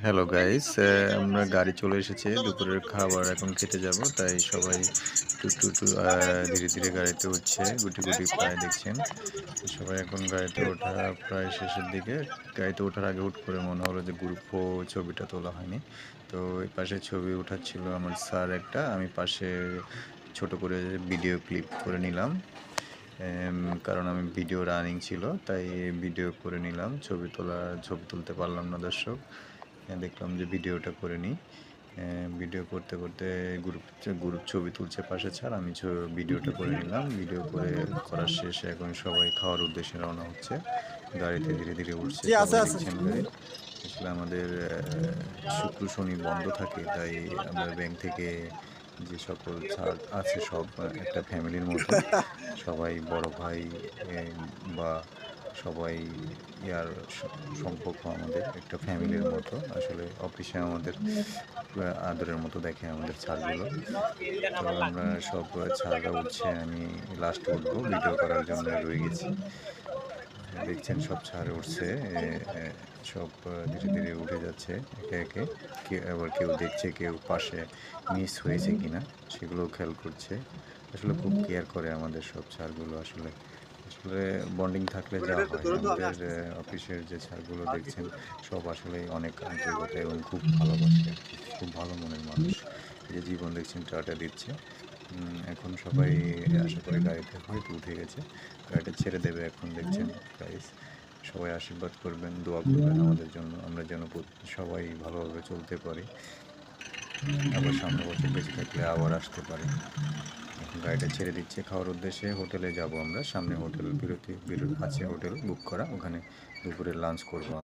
Hello guys, আমরা গাড়ি চলে এসেছে। দুপুরের খাবার এখন খেতে যাব। তাই সবাই ধীরে, ধীরে গাড়িতে উঠছে। গুটি, গুটি পায়ে দেখছেন। সবাই এখন গাড়িতে ওঠা প্রায় শেষের দিকে। গাড়িতে ওঠার আগে হুট করে মনে হলো যে গ্রুপ ছবিটা তোলা হয়নি। তো এই পাশে ছবি উঠাচ্ছিল আমার স্যার একটা। আমি পাশে ছোট করে ভিডিও ক্লিপ করে নিলাম। কারণ আমি ভিডিও রানিং ছিল, তাই ভিডিও করে নিলাম। ছবি তুলতে পারলাম না দর্শক। দেখলাম যে ভিডিওটা করে নিই। ভিডিও করতে, করতে গ্রুপ ছবি তুলছে পাশে স্যার, আমি ভিডিওটা করে নিলাম। ভিডিও করার শেষে এখন সবাই খাওয়ার উদ্দেশ্যে রওনা হচ্ছে। গাড়িতে ধীরে, ধীরে উঠছে। জি, আছে, সবাই আছে। দেখছেন গাড়ি। আসলে আমাদের শুক্র, শনি বন্ধ থাকে। তাই আমরা ব্যাংক থেকে যে সকল ছাড় আছে সব একটা ফ্যামিলির মতো। সবাই বড় ভাই এ বা সবাই ইয়ার স সম্পর্ক আমাদের একটা ফ্যামিলির মতো। আসলে অফিসে আমাদের আদরের মতো দেখে আমাদের ছাড়গুলো। তো আমরা সব ছাড়রা উঠছে, আমি লাস্টে উঠবো। ভিডিও করার জন্য রয়ে গেছি। দেখছেন সব ছাড় উঠছে। এ এ সব ধীরে, ধীরে উঠে যাচ্ছে একে, একে। আবার কেউ দেখছে কেউ পাশে মিস হয়েছে কিনা সেগুলোও খেয়াল করছে। আসলে খুব কেয়ার করে আমাদের সব ছাড়গুলো আসলে। আসলে বন্ডিং থাকলে যা হয় আমাদের অফিসের যে ছাড়গুলো দেখছেন সব আসলেই অনেক আন্তরিকতা এবং খুব ভালোবাসে আরকি। খুব ভালো মনের মানুষ। এই যে জীবন দেখছেন টাটা দিচ্ছে। এখন সবাই আশা করি গাড়িতে হয়তো উঠে গেছে। গাড়িটা ছেড়ে দেবে এখন দেখছেন গাইস। সবাই আশীর্বাদ করবেন, দোয়া করবেন আমাদের জন্য। আমরা যেন সবাই ভালোভাবে চলতে পারি। আবার সামনের বছর বেঁচে থাকলে আবার আসতে পারি। এখন গাড়িটা ছেড়ে দিচ্ছে খাওয়ার উদ্দেশ্যে। হোটেলে যাবো আমরা। সামনে হোটেল আছে হোটেল বুক করা। ওখানে দুপুরে লাঞ্চ করব।